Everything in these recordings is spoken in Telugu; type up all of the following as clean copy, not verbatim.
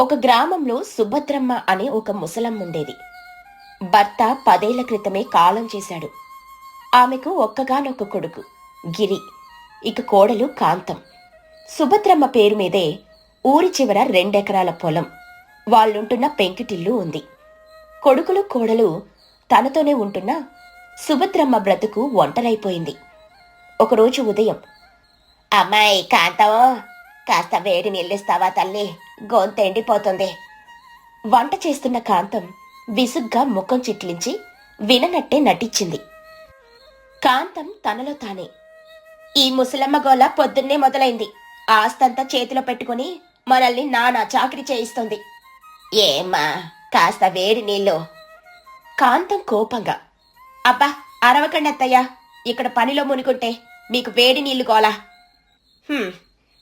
ఒక గ్రామంలో సుభద్రమ్మ అనే ఒక ముసలమ్ముండేది. భర్త 10 ఏళ్ల క్రితమే కాలం చేశాడు. ఆమెకు ఒక్కగానొక్క కొడుకు గిరి, ఇక కోడలు కాంతం. సుభద్రమ్మ పేరు మీదే ఊరి చివర 2 ఎకరాల పొలం, వాళ్ళుంటున్న పెంకిటిల్లు ఉంది. కొడుకులు కోడలు తనతోనే ఉంటున్నా సుభద్రమ్మ బ్రతుకు ఒంటరైపోయింది. ఒకరోజు ఉదయం, అమ్మాయి కాంతం, కాస్త వేడి నీళ్ళిస్తావా తల్లి, గొంతెండిపోతుంది. వంట చేస్తున్న కాంతం విసుగ్గా ముఖం చిట్లించి విననట్టే నటించింది. కాంతం తనలో తానే, ఈ ముసలమ్మ గోల పొద్దున్నే మొదలైంది. ఆస్తంతా చేతిలో పెట్టుకుని మనల్ని నానా చాకరీ చేయిస్తుంది. ఏమ్మా, కాస్త వేడి నీళ్ళు. కాంతం కోపంగా, అబ్బా అరవకండి అత్తయ్య, ఇక్కడ పనిలో మునుకుంటే మీకు వేడి నీళ్లు గోలా.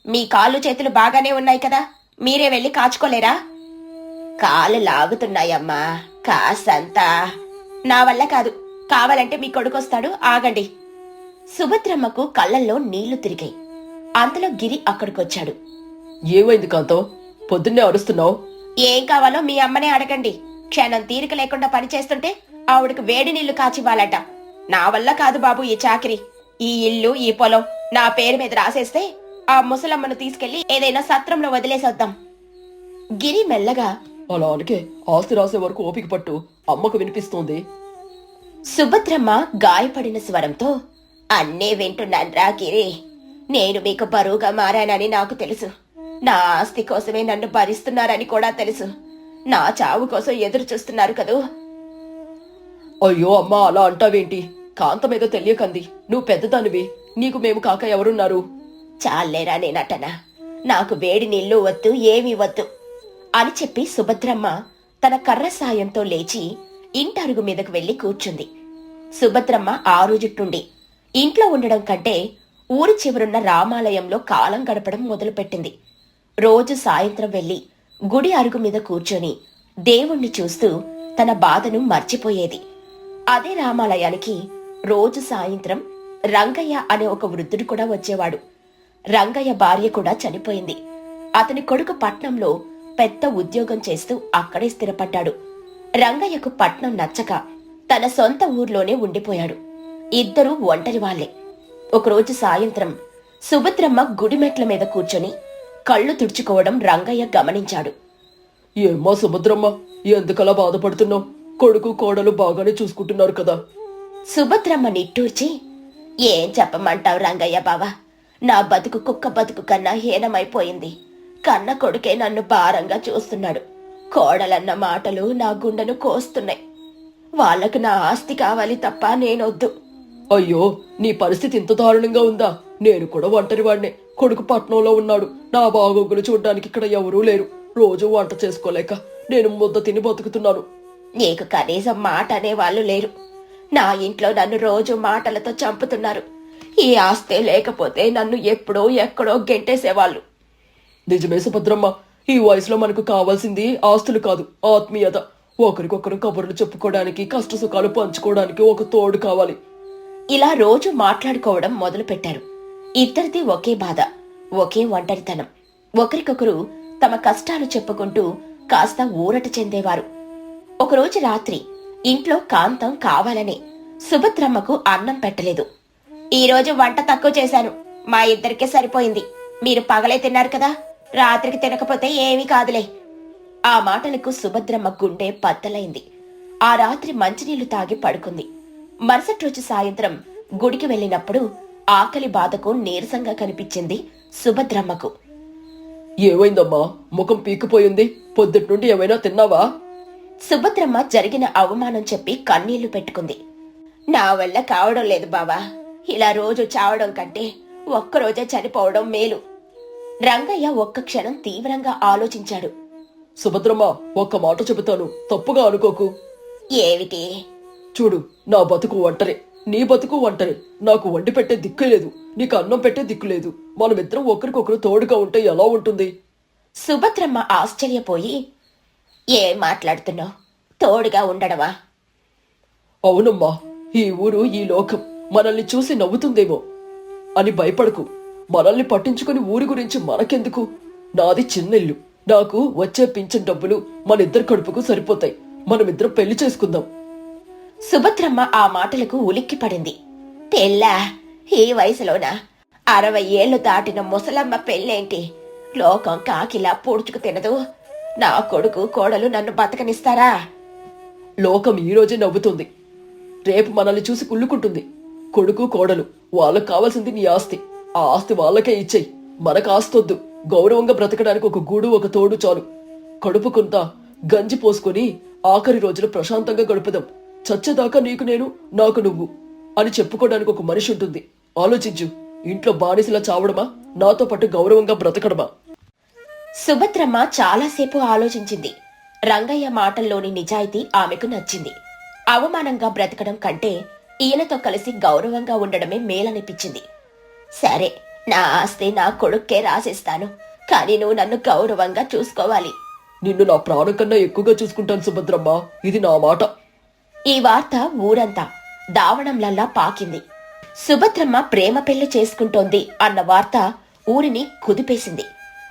మీ కాళ్ళు చేతులు బాగానే ఉన్నాయి కదా, మీరే వెళ్ళి కాచుకోలేరా? కాళ్ళు లాగుతున్నాయమ్మా, కాసంతా. నా వల్ల కాదు, కావాలంటే మీ కొడుకొస్తాడు, ఆగండి. సుభద్రమ్మకు కళ్ళల్లో నీళ్లు తిరిగాయి. అంతలో గిరి అక్కడికొచ్చాడు. ఏమైంది కాంతం, పొద్దున్నే అరుస్తున్నావు? ఏం కావాలో మీ అమ్మనే అడగండి. క్షణం తీరిక లేకుండా పని చేస్తుంటే ఆవిడకు వేడి నీళ్లు కాచివ్వాలట. నా వల్ల కాదు బాబు ఈ చాకిరి. ఈ ఇల్లు, ఈ పొలం నా పేరు మీద రాసేస్తే ఆ ముసలమ్మను తీసుకెళ్లి ఏదైనా సత్రంలో వదిలేసొద్దాం. గిరి మెల్లగా, అలా అనకే, ఆస్తి రాసే వరకు ఓపిక పట్టు, అమ్మకు వినిపిస్తోంది. సుభద్రమ్మ గాయపడిన స్వరంతో, అన్నే వింటున్నాన్రా గిరి. నేను మీకు బరువుగా మారానని నాకు తెలుసు. నా ఆస్తి కోసమే నన్ను భరిస్తున్నారని కూడా తెలుసు. నా చావు కోసం ఎదురు చూస్తున్నారు కదూ. అయ్యో అమ్మా, అలా అంటావేంటి? కాంతమేదో తెలియకంది, నువ్వు పెద్దదానివి, నీకు మేము కాక ఎవరున్నారు? చాలేరా నేనటనా, నాకు వేడి నీళ్లు వద్దు, ఏమీ వద్దు అని చెప్పి సుభద్రమ్మ తన కర్ర సాయంతో లేచి ఇంటరుగు మీదకు వెళ్లి కూర్చుంది. సుభద్రమ్మ ఆ రోజుట్టుండి ఇంట్లో ఉండడం కంటే ఊరి చివరున్న రామాలయంలో కాలం గడపడం మొదలుపెట్టింది. రోజు సాయంత్రం వెళ్లి గుడి అరుగు మీద కూర్చొని దేవుణ్ణి చూస్తూ తన బాధను మర్చిపోయేది. అదే రామాలయానికి రోజు సాయంత్రం రంగయ్య అనే ఒక వృద్ధుడు కూడా వచ్చేవాడు. రంగయ్య భార్య కూడా చనిపోయింది. అతని కొడుకు పట్నంలో పెద్ద ఉద్యోగం చేస్తూ అక్కడే స్థిరపడ్డాడు. రంగయ్యకు పట్నం నచ్చక తన సొంత ఊర్లోనే ఉండిపోయాడు. ఇద్దరూ ఒంటరి వాళ్లే. ఒకరోజు సాయంత్రం సుభద్రమ్మ గుడిమెట్ల మీద కూర్చొని కళ్ళు తుడుచుకోవడం రంగయ్య గమనించాడు. ఏమ్మా సుభద్రమ్మ, ఎందుకలా బాధపడుతున్నావు? కొడుకు కోడలు బాగానే చూసుకుంటున్నారు కదా? సుభద్రమ్మ నిట్టూర్చి, ఏం చెప్పమంటావు రంగయ్య బావా, నా బతుకు కుక్క బతుకు కన్నా హీనమైపోయింది. కన్న కొడుకే నన్ను భారంగా చూస్తున్నాడు. కోడలన్న మాటలు నా గుండెను కోస్తున్నాయి. వాళ్లకు నా ఆస్తి కావాలి తప్ప నేనొద్దు. అయ్యో, నీ పరిస్థితి ఇంత దారుణంగా ఉందా? నేను కూడా ఒంటరివాడినే. కొడుకు పట్నంలో ఉన్నాడు. నా బాగోగులు చూడ్డానికి ఇక్కడ ఎవరూ లేరు. రోజు వంట చేసుకోలేక నేను ముద్ద తిని బతుకుతున్నాను. నీకు కనీసం మాట అనేవాళ్లు లేరు. నా ఇంట్లో నన్ను రోజు మాటలతో చంపుతున్నారు. ఈ ఆస్తే లేకపోతే నన్ను ఎప్పుడో ఎక్కడో గెంటేసేవాళ్లు. నిజమే సుభద్రమ్మ, ఈ వయసులో మనకు కావాల్సింది ఆస్తులు కాదు, ఆత్మీయత. ఒకరికొకరు కబుర్లు చెప్పుకోవడానికి, కష్ట సుఖాలు పంచుకోవడానికి ఒక తోడు కావాలి. ఇలా రోజు మాట్లాడుకోవడం మొదలు పెట్టారు. ఇద్దరిది ఒకే బాధ, ఒకే ఒంటరితనం. ఒకరికొకరు తమ కష్టాలు చెప్పుకుంటూ కాస్త ఊరట చెందేవారు. ఒకరోజు రాత్రి ఇంట్లో కాంతం కావాలని సుభద్రమ్మకు అన్నం పెట్టలేదు. ఈరోజు వంట తక్కువ చేశాను, మా ఇద్దరికే సరిపోయింది. మీరు పగలే తిన్నారు కదా, రాత్రికి తినకపోతే ఏమీ కాదులే. ఆ మాటలకు సుభద్రమ్మ గుండె బద్దలైంది. ఆ రాత్రి మంచినీళ్లు తాగి పడుకుంది. మరుసటి రోజు సాయంత్రం గుడికి వెళ్లినప్పుడు ఆకలి బాధకు నీరసంగా కనిపించింది సుభద్రమ్మకు. ఏమైందమ్మా, ముఖం పీకిపోయింది? పొద్దుటి నుండి ఏమైనా తిన్నావా? సుభద్రమ్మ జరిగిన అవమానం చెప్పి కన్నీళ్లు పెట్టుకుంది. నా వల్ల కావడం లేదు బావా, ఇలా రోజు చావడం కంటే ఒక్కరోజే చనిపోవడం మేలు. రంగయ్య ఒక్క క్షణం తీవ్రంగా ఆలోచించాడు. సుభద్రమ్మ, ఒక్క మాట చెబుతాను, తప్పుగా అనుకోకు. ఏమిటి? చూడు, నా బతుకు ఒంటరి, నీ బతుకు ఒంటరి. నాకు వండి పెట్టే దిక్కు లేదు, నీకు అన్నం పెట్టే దిక్కు లేదు. మనమిద్దరం ఒకరికొకరు తోడుగా ఉంటే ఎలా ఉంటుంది? సుభద్రమ్మ ఆశ్చర్యపోయి, ఏం మాట్లాడుతున్నావు? తోడుగా ఉండడమా? అవునమ్మా, ఈ ఊరు, ఈ లోకం మనల్ని చూసి నవ్వుతుందేమో అని భయపడకు. మనల్ని పట్టించుకుని ఊరి గురించి మనకెందుకు? నాది చిన్న ఇల్లు, నాకు వచ్చే పింఛన్ డబ్బులు మన ఇద్దరు కడుపుకు సరిపోతాయి. మనమిద్దరం పెళ్లి చేసుకుందాం. సుభద్రమ్మ ఆ మాటలకు ఉలిక్కిపడింది. పెళ్ళా? ఈ వయసులోనా? 60 ఏళ్లు దాటిన ముసలమ్మ పెళ్ళేంటి? లోకం కాకిలా పూడ్చుకు తినదు. నా కొడుకు కోడలు నన్ను బతకనిస్తారా? లోకం ఈ రోజే నవ్వుతుంది, రేపు మనల్ని చూసి కుళ్ళుకుంటుంది. కొడుకు కోడలు వాళ్ళకు కావాల్సింది నీ ఆస్తి. ఆ ఆస్తి వాళ్ళకే ఇచ్చేయి. మనకు ఆస్తొద్దు. గౌరవంగా బ్రతకడానికి ఒక గూడు, ఒక తోడు చాలు. కడుపుకుంతా గంజి పోసుకొని ఆఖరి రోజులు ప్రశాంతంగా గడుపుదాం. చచ్చేదాకా నీకు నేను, నాకు నువ్వు అని చెప్పుకోవడానికి ఒక మనిషి ఉంటుంది. ఆలోచించు. ఇంట్లో బానిసలా చావడమా, నాతో పాటు గౌరవంగా బ్రతకడమా? సుభద్రమ్మ చాలాసేపు ఆలోచించింది. రంగయ్య మాటల్లోని నిజాయితీ ఆమెకు నచ్చింది. అవమానంగా బ్రతకడం కంటే ఈయనతో కలిసి గౌరవంగా ఉండడమే మేలనిపించింది. సరే, నా ఆస్తి నా కొడుక్కే రాసిస్తాను, కానీ నువ్వు నన్ను గౌరవంగా చూసుకోవాలి. నిన్ను నా ప్రాణం కన్నా ఎక్కువగా చూసుకుంటాను సుభద్రమ్మ, ఇది నా మాట. ఈ వార్త ఊరంతా దావణంలల్లా పాకింది. సుభద్రమ్మ ప్రేమ పెళ్లి చేసుకుంటోంది అన్న వార్త ఊరిని కుదిపేసింది.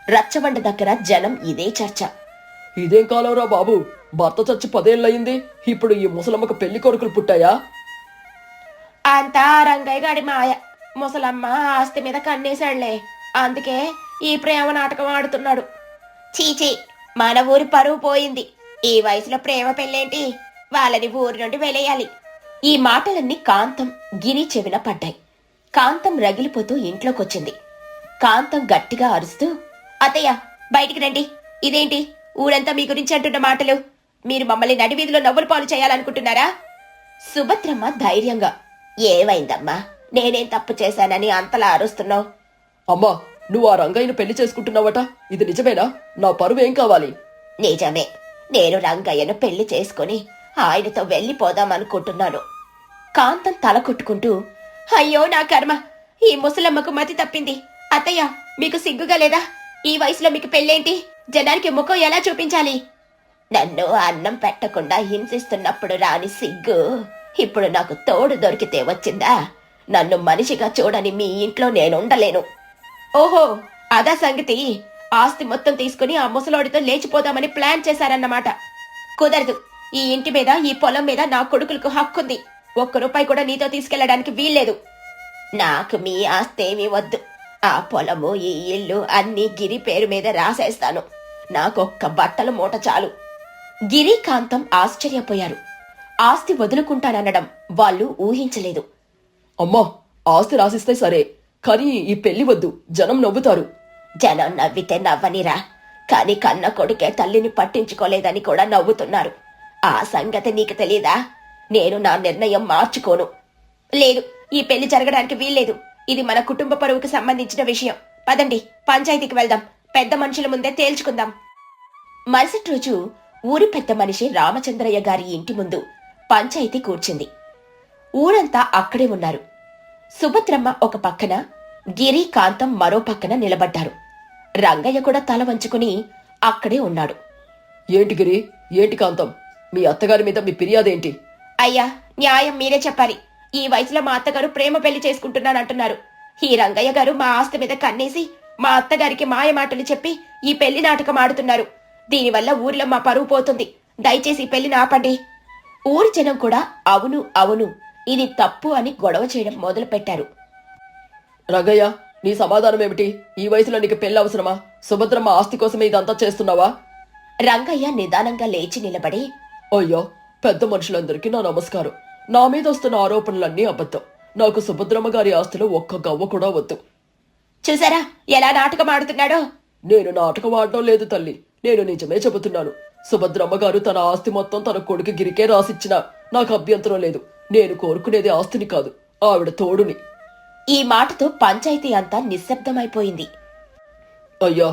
రచ్చబండ దగ్గర జనం ఇదే చర్చ. ఇదేం కాలంరా బాబు, భర్త చచ్చి 10 ఏళ్ళయింది, ఇప్పుడు ఈ ముసలమ్మకు పెళ్లి కొడుకులు పుట్టాయా? అంతా రంగయ్య గాడి మాయ. ముసలమ్మ ఆస్తి మీద కన్నేశాడులే, అందుకే ఈ ప్రేమ నాటకం ఆడుతున్నాడు. చీచీ, మన ఊరి పరువు పోయింది. ఈ వయసులో ప్రేమ పెళ్ళేంటి? వాళ్ళని ఊరి నుండి వెలేయాలి. ఈ మాటలన్నీ కాంతం, గిరి చెవిన పడ్డాయి. కాంతం రగిలిపోతూ ఇంట్లోకొచ్చింది. కాంతం గట్టిగా అరుస్తూ, అత్తయ్య బయటికి రండి. ఇదేంటి ఊరంతా మీ గురించి అంటున్న మాటలు? మీరు మమ్మల్ని నడివీధిలో నవ్వుల పాలు చేయాలనుకుంటున్నారా? సుభద్రమ్మ ధైర్యంగా, ఏమైందమ్మా, నేనేం తప్పు చేశానని అంతలా అరుస్తున్నావు? అమ్మా, నువ్వు ఆ రంగయ్యను పెళ్లి చేసుకుంటున్నావట, ఇది నిజమేనా? నా పరువు ఏం కావాలి? నిజమే, నేను రంగయ్యను పెళ్లి చేసుకుని ఆయనతో వెళ్లిపోదామనుకుంటున్నాను. కాంతం తల కొట్టుకుంటూ, అయ్యో నా కర్మ, ఈ ముసలమ్మకు మతి తప్పింది. అత్తయ్య, మీకు సిగ్గుగా లేదా? ఈ వయసులో మీకు పెళ్ళేంటి? జనానికి ముఖం ఎలా చూపించాలి? నన్ను అన్నం పెట్టకుండా హింసిస్తున్నప్పుడు రాని సిగ్గు ఇప్పుడు నాకు తోడు దొరికితే వచ్చిందా? నన్ను మనిషిగా చూడని మీ ఇంట్లో నేనుండలేను. ఓహో, అదా సంగతి. ఆస్తి మొత్తం తీసుకుని ఆ ముసలోడితో లేచిపోదామని ప్లాన్ చేశారన్నమాట. కుదరదు. ఈ ఇంటి మీద, ఈ పొలం మీద నా కొడుకులకు హక్కుంది. 1 రూపాయి కూడా నీతో తీసుకెళ్లడానికి వీల్లేదు. నాకు మీ ఆస్తేమీ వద్దు. ఆ పొలము, ఈ ఇల్లు అన్నీ గిరి పేరు మీద రాసేస్తాను. నాకొక్క బట్టల మూట చాలు. గిరి, కాంతం ఆశ్చర్యపోయారు. ఆస్తి వదులుకుంటాననడం వాళ్ళు ఊహించలేదు. అమ్మా, ఆస్తి రాసిస్తే సరే, కానీ ఈ పెళ్లి వద్దు, జనం నవ్వుతారు. జనం నవ్వితే నవ్వనిరా, కాని కన్న కొడుకే తల్లిని పట్టించుకోలేదని కూడా నవ్వుతున్నారు. ఆ సంగతి నీకు తెలీదా? నేను నా నిర్ణయం మార్చుకోను. లేదు, ఈ పెళ్లి జరగడానికి వీల్లేదు. ఇది మన కుటుంబ పరువుకు సంబంధించిన విషయం. పదండి, పంచాయతీకి వెళ్దాం. పెద్ద మనుషుల ముందే తేల్చుకుందాం. మరుసటి రోజు ఊరి పెద్ద మనిషి రామచంద్రయ్య గారి ఇంటి ముందు పంచాయతీ కూర్చుంది. ఊరంతా అక్కడే ఉన్నారు. సుభద్రమ్మ ఒక పక్కన, గిరి, కాంతం మరో పక్కన నిలబడ్డారు. రంగయ్య కూడా తల వంచుకుని అక్కడే ఉన్నాడు. ఏంటి గిరి, ఏంటి కాంతం, మీ అత్తగారి మీద మీ ఫిర్యాదేంటి? అయ్యా, న్యాయం మీరే చెప్పాలి. ఈ వయసులో మా అత్తగారు ప్రేమ పెళ్లి చేసుకుంటున్నానంటున్నారు. ఈ రంగయ్య గారు మా ఆస్తి మీద కన్నేసి మా అత్తగారికి మాయ మాటలు చెప్పి ఈ పెళ్లి నాటకం ఆడుతున్నారు. దీనివల్ల ఊర్లో మా పరువు పోతుంది. దయచేసి ఈ పెళ్లిని ఆపండి. ఊరి జనం కూడా అవును అవును, ఇది తప్పు అని గొడవ చేయడం మొదలు పెట్టారు. రంగయ్య, నీ సమాధానం ఏమిటి? ఈ వయసులో నీకు పెళ్లి అవసరమా? సుభద్రమ్మ ఆస్తి కోసమే ఇదంతా చేస్తున్నావా? రంగయ్య నిదానంగా లేచి నిలబడి, అయ్యో, పెద్ద మనుషులందరికీ నా నమస్కారం. నా మీద వస్తున్న ఆరోపణలన్నీ అబద్ధం. నాకు సుభద్రమ్మ గారి ఆస్తిలో ఒక్క గవ్వ కూడా వద్దు. చూసారా ఎలా నాటకం ఆడుతున్నాడో? నేను నాటకం ఆడటం లేదు తల్లి, నేను నిజమే చెబుతున్నాను. సుభద్రమ్మ గారు తన ఆస్తి మొత్తం తన కొడుకు గిరికే రాసిచ్చినా నాకు అభ్యంతరం లేదు. నేను కోరుకునేది ఆస్తిని కాదు, ఆవిడ తోడుని. ఈ మాటతో పంచాయతీ అంతా నిశ్శబ్దమైపోయింది. అయ్యా,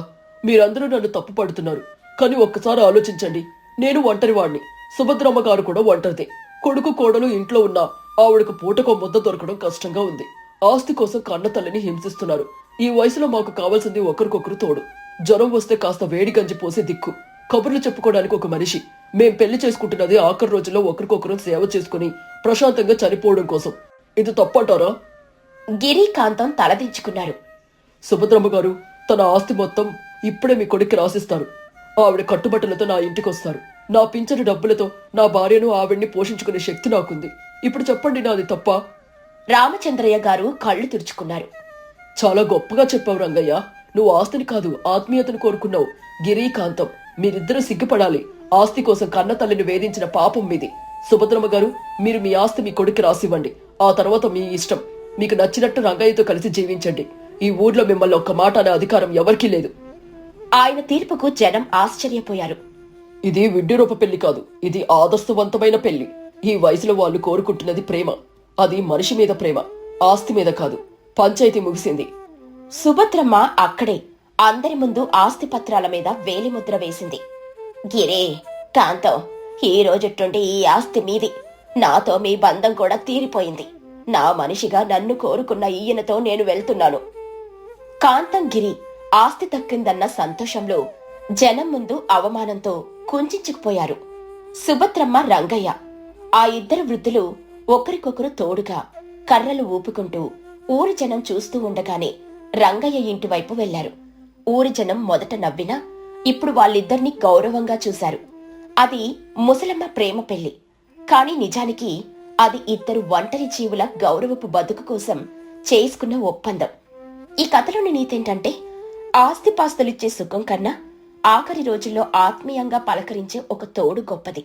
మీరందరూ నన్ను తప్పు పడుతున్నారు, కానీ ఒక్కసారి ఆలోచించండి. నేను ఒంటరివాణ్ణి, సుభద్రమ్మ గారు కూడా ఒంటరిదే. కొడుకు కోడలు ఇంట్లో ఉన్నా ఆవిడకు పూటకో ముద్ద దొరకడం కష్టంగా ఉంది. ఆస్తి కోసం కన్న తల్లిని హింసిస్తున్నారు. ఈ వయసులో మాకు కావాల్సింది ఒకరికొకరు తోడు. జ్వరం వస్తే కాస్త వేడి గంజి పోసే దిక్కు, కబుర్లు చెప్పుకోవడానికి ఒక మనిషి. మేం పెళ్లి చేసుకుంటున్నది ఆఖరి రోజుల్లో ఒకరికొకరు సేవ చేసుకుని ప్రశాంతంగా చనిపోవడం కోసం. ఇది తప్పంటారా? గిరి, కాంతం తలదించుకున్నారు. సుభద్రమ్మ గారు తన ఆస్తి మొత్తం ఇప్పుడే మీ కొడుక్కి రాసిస్తారు. ఆవిడ కట్టుబట్టలతో నా ఇంటికొస్తారు. నా పింఛను డబ్బులతో నా భార్యను ఆవిడ్ని పోషించుకునే శక్తి నాకుంది. ఇప్పుడు చెప్పండి, నాది తప్ప? రామచంద్రయ్య గారు కళ్ళు తుడుచుకున్నారు. చాలా గొప్పగా చెప్పావు రంగయ్య. నువ్వు ఆస్తిని కాదు, ఆత్మీయతను కోరుకున్నావు. గిరి, కాంతం, మీరిద్దరూ సిగ్గుపడాలి. ఆస్తి కోసం కన్న తల్లిని వేధించిన పాపం మీది. సుభద్రమ్మ గారు, మీరు మీ ఆస్తి మీ కొడుక్కి రాసివ్వండి. ఆ తర్వాత మీ ఇష్టం. మీకు నచ్చినట్టు రంగయ్యతో కలిసి జీవించండి. ఈ ఊర్లో మిమ్మల్ని ఒక్క మాట అనే అధికారం ఎవరికీ లేదు. ఆయన తీర్పుకు జనం ఆశ్చర్యపోయారు. ఇది విడ్డూరూప పెళ్లి కాదు, ఇది ఆదర్శవంతమైన పెళ్లి. ఈ వయసులో వాళ్ళు కోరుకుంటున్నది ప్రేమ. అది మనిషి మీద ప్రేమ, ఆస్తి మీద కాదు. పంచాయతీ ముగిసింది. సుభద్రమ్మ అక్కడే అందరి ముందు ఆస్తి పత్రాల మీద వేలిముద్ర వేసింది. గిరే, కాంతం, ఈ రోజుట్టుండి ఈ ఆస్తి మీది. నాతో మీ బంధం కూడా తీరిపోయింది. నా మనిషిగా నన్ను కోరుకున్న ఈయనతో నేను వెళ్తున్నాను. కాంతం, గిరి ఆస్తి దక్కిందన్న సంతోషంలో జనం ముందు అవమానంతో కుంచుకుపోయారు. సుభద్రమ్మ, రంగయ్య, ఆ ఇద్దరు వృద్ధులు ఒకరికొకరు తోడుగా కర్రలు ఊపుకుంటూ ఊరి జనం చూస్తూ ఉండగానే రంగయ్య ఇంటివైపు వెళ్లారు. ఊరి జనం మొదట నవ్వినా ఇప్పుడు వాళ్ళిద్దరినీ గౌరవంగా చూశారు. అది ముసలమ్మ ప్రేమ పెళ్లి, కాని నిజానికి అది ఇద్దరు ఒంటరి జీవుల గౌరవపు బతుకు కోసం చేసుకున్న ఒప్పందం. ఈ కథలోని నీతేంటంటే, ఆస్తిపాస్తులిచ్చే సుఖం కన్నా ఆఖరి రోజుల్లో ఆత్మీయంగా పలకరించే ఒక తోడు గొప్పది.